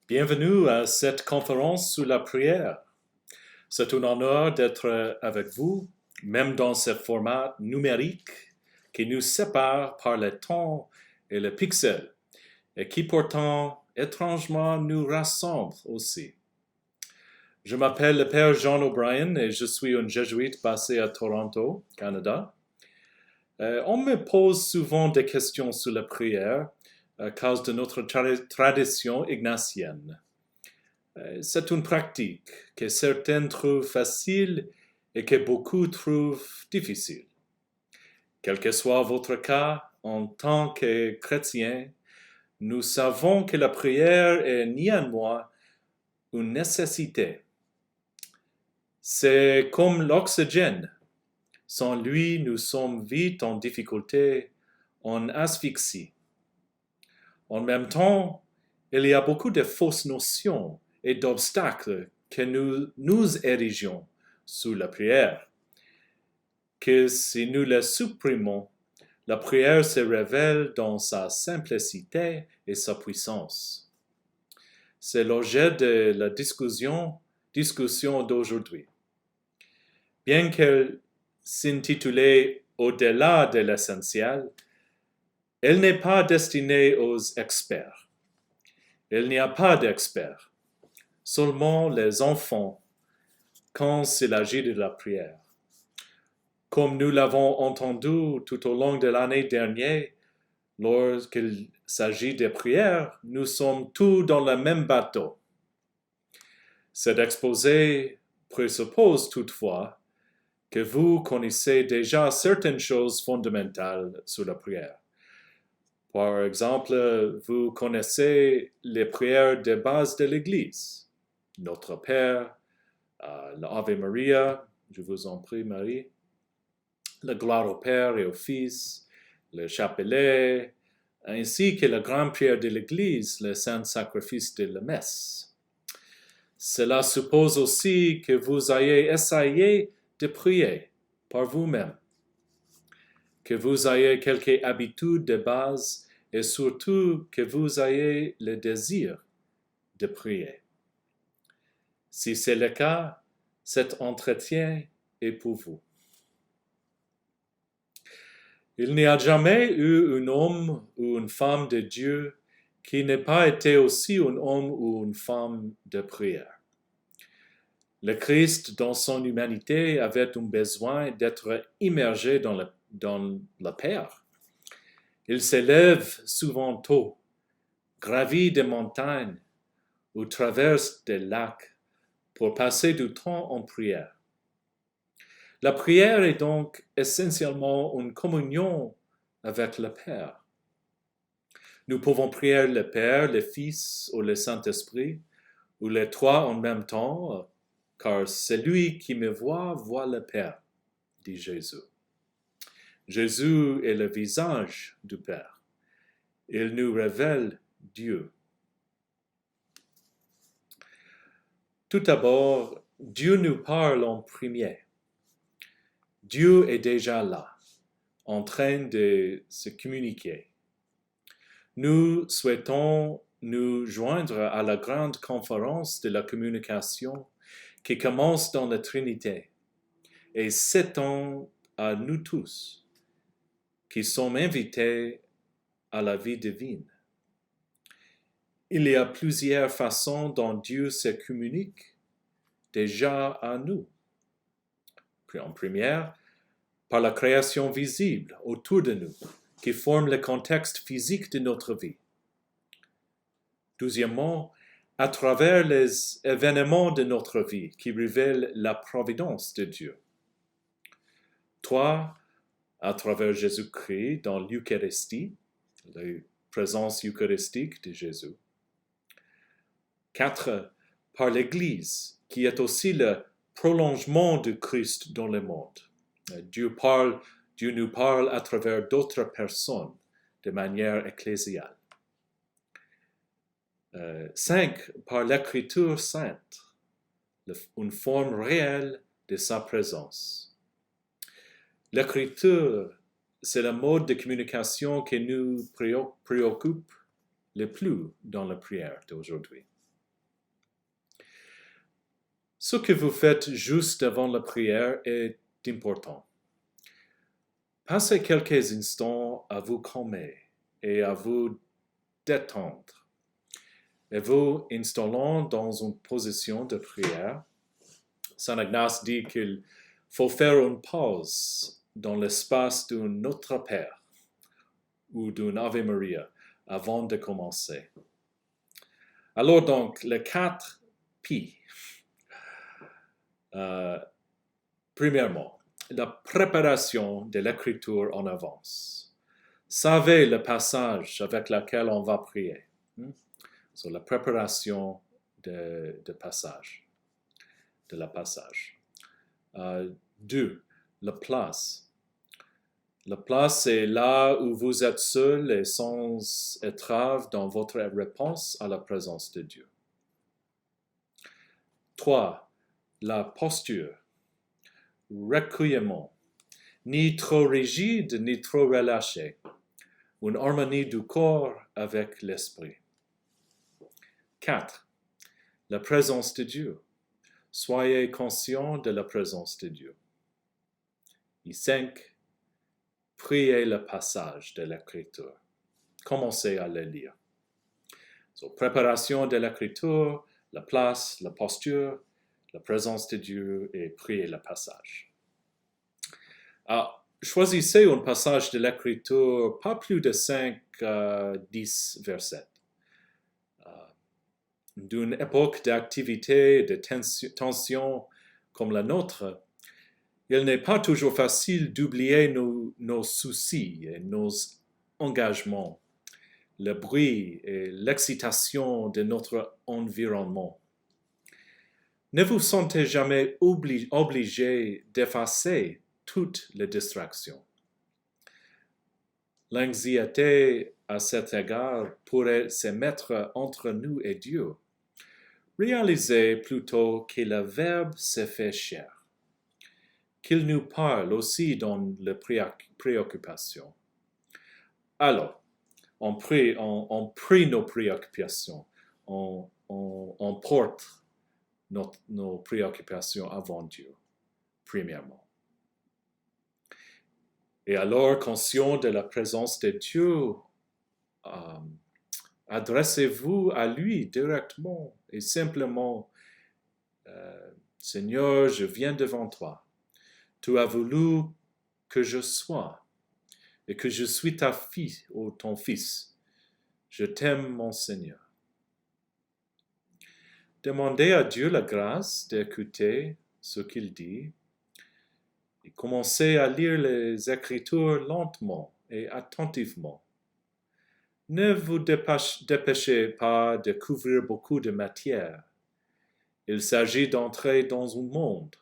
Bienvenue à cette conférence sur la prière. C'est un honneur d'être avec vous, même dans ce format numérique qui nous sépare par le temps et le pixel, et qui pourtant étrangement nous rassemble aussi. Je m'appelle le Père John O'Brien et je suis un jésuite basé à Toronto, Canada. On me pose souvent des questions sur la prière à cause de notre tradition ignatienne. C'est une pratique que certains trouvent facile et que beaucoup trouvent difficile. Quel que soit votre cas, en tant que chrétien, nous savons que la prière est néanmoins une nécessité. C'est comme l'oxygène. Sans lui, nous sommes vite en difficulté, en asphyxie. En même temps, il y a beaucoup de fausses notions et d'obstacles que nous érigeons sous la prière, que si nous les supprimons, la prière se révèle dans sa simplicité et sa puissance. C'est l'objet de la discussion d'aujourd'hui. Bien qu'elle s'intitule Au-delà de l'essentiel, elle n'est pas destinée aux experts. Il n'y a pas d'experts, seulement les enfants quand il s'agit de la prière. Comme nous l'avons entendu tout au long de l'année dernière, lorsqu'il s'agit de prière, nous sommes tous dans le même bateau. Cet exposé présuppose toutefois que vous connaissez déjà certaines choses fondamentales sur la prière. Par exemple, vous connaissez les prières de base de l'Église. Notre Père, l'Ave Maria, je vous en prie Marie, la gloire au Père et au Fils, le chapelet, ainsi que la grande prière de l'Église, le saint sacrifice de la messe. Cela suppose aussi que vous ayez essayé de prier par vous-même, que vous ayez quelques habitudes de base et surtout que vous ayez le désir de prier. Si c'est le cas, cet entretien est pour vous. Il n'y a jamais eu un homme ou une femme de Dieu qui n'ait pas été aussi un homme ou une femme de prière. Le Christ, dans son humanité, avait un besoin d'être immergé dans le Père. Il s'élève souvent tôt, gravit des montagnes ou traverse des lacs pour passer du temps en prière. La prière est donc essentiellement une communion avec le Père. Nous pouvons prier le Père, le Fils ou le Saint-Esprit, ou les trois en même temps, car celui qui me voit le Père, dit Jésus. Jésus est le visage du Père. Il nous révèle Dieu. Tout d'abord, Dieu nous parle en premier. Dieu est déjà là, en train de se communiquer. Nous souhaitons nous joindre à la grande conférence de la communication qui commence dans la Trinité et s'étend à nous tous qui sommes invités à la vie divine. Il y a plusieurs façons dont Dieu se communique déjà à nous. Puis en première, par la création visible autour de nous, qui forme le contexte physique de notre vie. Deuxièmement, à travers les événements de notre vie qui révèlent la providence de Dieu. 3. À travers Jésus-Christ dans l'Eucharistie, la présence eucharistique de Jésus. 4. Par l'Église, qui est aussi le prolongement du Christ dans le monde. Dieu nous parle à travers d'autres personnes de manière ecclésiale. 5. Par l'Écriture sainte, une forme réelle de sa présence. L'Écriture, c'est le mode de communication qui nous préoccupe le plus dans la prière d'aujourd'hui. Ce que vous faites juste avant la prière est important. Passez quelques instants à vous calmer et à vous détendre. Et vous installant dans une position de prière, Saint Ignace dit qu'il faut faire une pause dans l'espace d'un Notre Père ou d'un Ave Maria avant de commencer. Alors donc, les 4 P. Premièrement, la préparation de l'écriture en avance. Savez le passage avec lequel on va prier. So, la préparation de passage, de la passage. 2. La place. La place, c'est là où vous êtes seul et sans étrave dans votre réponse à la présence de Dieu. 3. La posture. Recueillement. Ni trop rigide, ni trop relâché. Une harmonie du corps avec l'esprit. 4. La présence de Dieu. Soyez conscient de la présence de Dieu. Et 5. Priez le passage de l'écriture. Commencez à le lire. So, préparation de l'écriture, la place, la posture, la présence de Dieu et priez le passage. Choisissez un passage de l'écriture, pas plus de 5 à 10 versets. D'une époque d'activité et de tension comme la nôtre, il n'est pas toujours facile d'oublier nos soucis et nos engagements, le bruit et l'excitation de notre environnement. Ne vous sentez jamais obligé d'effacer toutes les distractions. L'anxiété à cet égard pourrait se mettre entre nous et Dieu. Réalisez plutôt que le Verbe se fait chair, qu'il nous parle aussi dans les préoccupations. Alors, on prie nos préoccupations, on porte nos préoccupations avant Dieu, premièrement. Et alors, conscient de la présence de Dieu, adressez-vous à lui directement et simplement, Seigneur, je viens devant toi. Tu as voulu que je sois et que je suis ta fille ou ton fils. Je t'aime, mon Seigneur. Demandez à Dieu la grâce d'écouter ce qu'il dit et commencez à lire les Écritures lentement et attentivement. Ne vous dépêchez pas de couvrir beaucoup de matière. Il s'agit d'entrer dans un monde,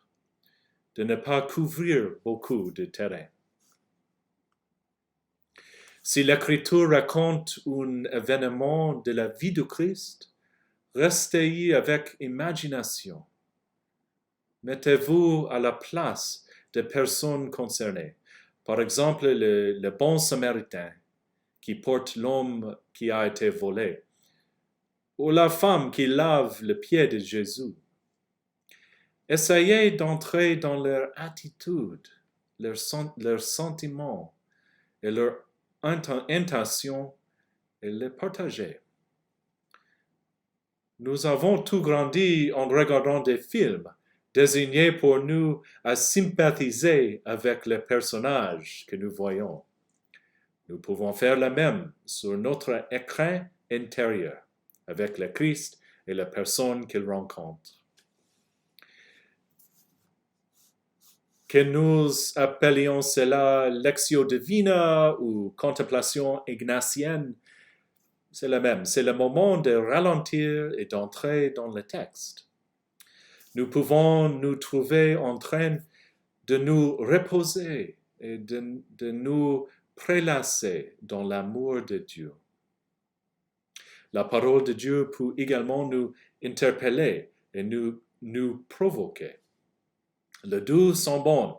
de ne pas couvrir beaucoup de terrain. Si l'Écriture raconte un événement de la vie du Christ, restez-y avec imagination. Mettez-vous à la place des personnes concernées. Par exemple, le bon Samaritain qui porte l'homme qui a été volé, ou la femme qui lave le pied de Jésus. Essayez d'entrer dans leur attitude, leurs sentiments et leurs intentions et les partager. Nous avons tout grandi en regardant des films désignés pour nous à sympathiser avec les personnages que nous voyons. Nous pouvons faire la même sur notre écran intérieur avec le Christ et les personnes qu'il rencontre. Que nous appelions cela lectio divina ou contemplation ignatienne, c'est le même. C'est le moment de ralentir et d'entrer dans le texte. Nous pouvons nous trouver en train de nous reposer et de nous prélasser dans l'amour de Dieu. La parole de Dieu peut également nous interpeller et nous provoquer. Les deux sont bonnes.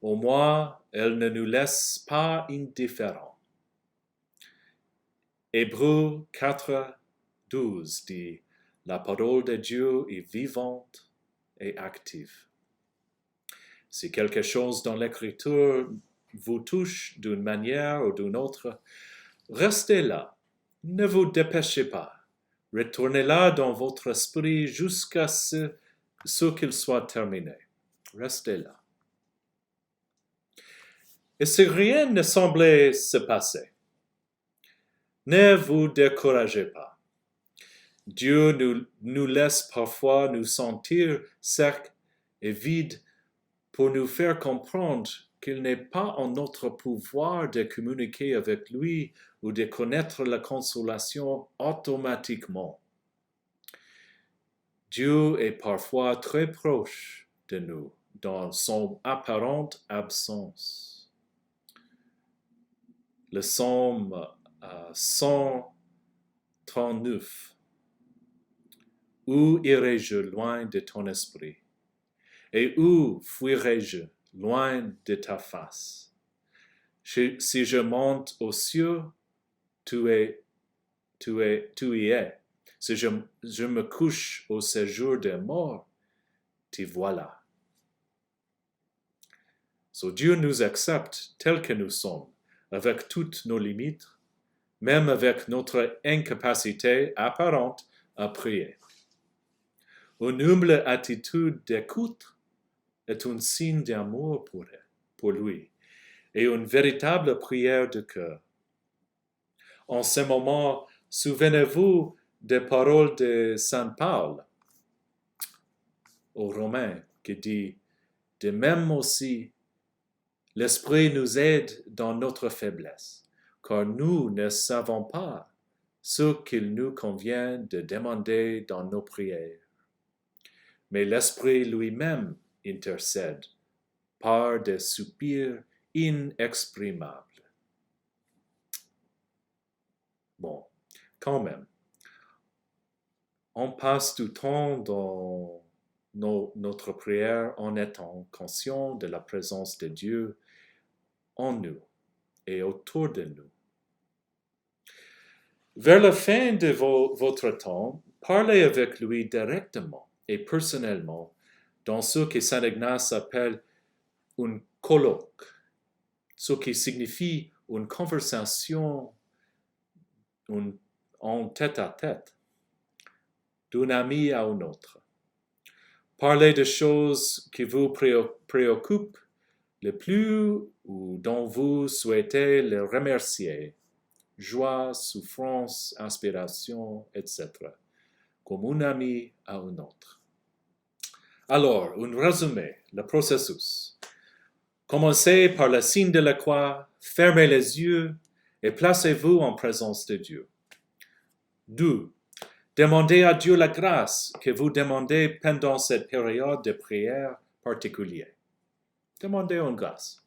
Au moins, elles ne nous laissent pas indifférents. Hébreux 4, 12 dit « La parole de Dieu est vivante et active. Si quelque chose dans l'écriture vous touche d'une manière ou d'une autre, restez là, ne vous dépêchez pas. Retournez là dans votre esprit jusqu'à ce qu'il soit terminé. Restez là. Et si rien ne semblait se passer, ne vous découragez pas. Dieu nous laisse parfois nous sentir secs et vides pour nous faire comprendre qu'il n'est pas en notre pouvoir de communiquer avec lui ou de connaître la consolation automatiquement. Dieu est parfois très proche de nous dans son apparente absence. Le psaume 139. Où irai-je loin de ton esprit? Et où fuirai-je loin de ta face? Si je monte aux cieux, tu y es. Si je me couche au séjour des morts, t'y voilà. So Dieu nous accepte tels que nous sommes, avec toutes nos limites, même avec notre incapacité apparente à prier. Une humble attitude d'écoute est un signe d'amour pour lui et une véritable prière de cœur. En ce moment, souvenez-vous des paroles de Saint Paul aux Romains qui dit « De même aussi, l'Esprit nous aide dans notre faiblesse, car nous ne savons pas ce qu'il nous convient de demander dans nos prières. Mais l'Esprit lui-même intercède par des soupirs inexprimables. » Bon, quand même, on passe du temps dans notre prière en étant conscient de la présence de Dieu en nous et autour de nous. Vers la fin de votre temps, parlez avec lui directement et personnellement dans ce que Saint Ignace appelle un colloque, ce qui signifie une conversation en tête-à-tête, d'un ami à un autre. Parlez de choses qui vous préoccupent le plus ou dont vous souhaitez le remercier. Joie, souffrance, inspiration, etc. Comme un ami à un autre. Alors, un résumé, le processus. Commencez par le signe de la croix, fermez les yeux et placez-vous en présence de Dieu. 2. Demandez à Dieu la grâce que vous demandez pendant cette période de prière particulière. Demandez une grâce.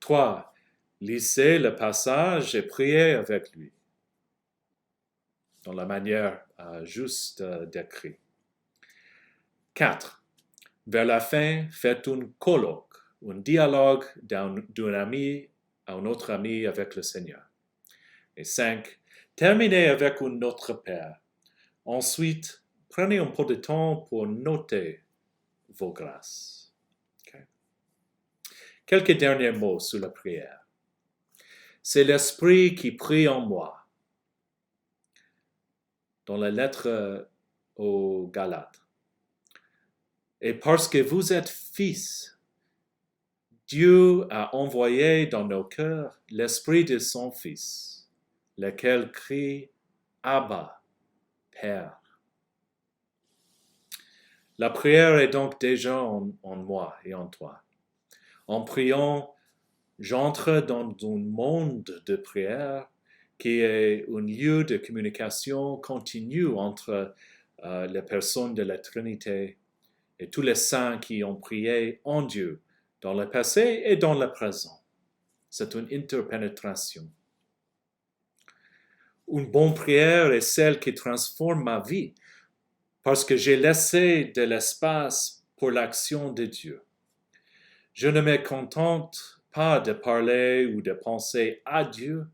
3. Lisez le passage et priez avec lui, dans la manière juste décrite. 4. Vers la fin, faites un colloque, un dialogue d'un ami à un autre ami avec le Seigneur. Et 5. Terminez avec un Notre Père. Ensuite, prenez un peu de temps pour noter vos grâces. Okay. Quelques derniers mots sur la prière. C'est l'Esprit qui prie en moi. Dans la lettre aux Galates. Et parce que vous êtes fils, Dieu a envoyé dans nos cœurs l'Esprit de son Fils, lequel crie « Abba, Père ». La prière est donc déjà en moi et en toi. En priant, j'entre dans un monde de prière qui est un lieu de communication continue entre les personnes de la Trinité et tous les saints qui ont prié en Dieu dans le passé et dans le présent. C'est une interpénétration. Une bonne prière est celle qui transforme ma vie parce que j'ai laissé de l'espace pour l'action de Dieu. Je ne me contente pas de parler ou de penser à Dieu,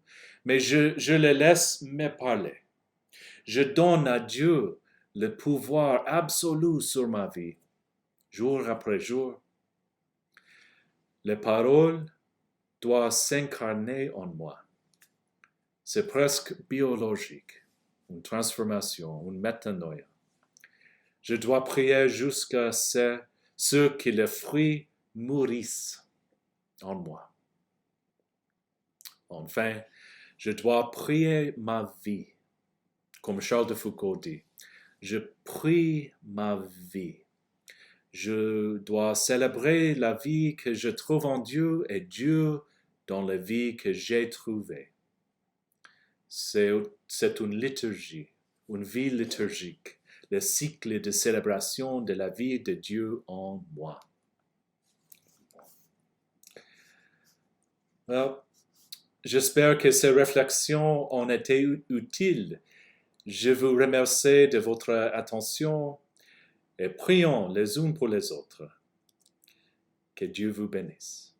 mais je le laisse me parler. Je donne à Dieu le pouvoir absolu sur ma vie jour après jour. Les paroles doivent s'incarner en moi. C'est presque biologique, une transformation, une métanoïa. Je dois prier jusqu'à ce que les fruits mûrissent en moi. Enfin, je dois prier ma vie, comme Charles de Foucault dit. Je prie ma vie. Je dois célébrer la vie que je trouve en Dieu et Dieu dans la vie que j'ai trouvée. C'est une liturgie, une vie liturgique, le cycle de célébration de la vie de Dieu en moi. Alors, j'espère que ces réflexions ont été utiles. Je vous remercie de votre attention et prions les uns pour les autres. Que Dieu vous bénisse.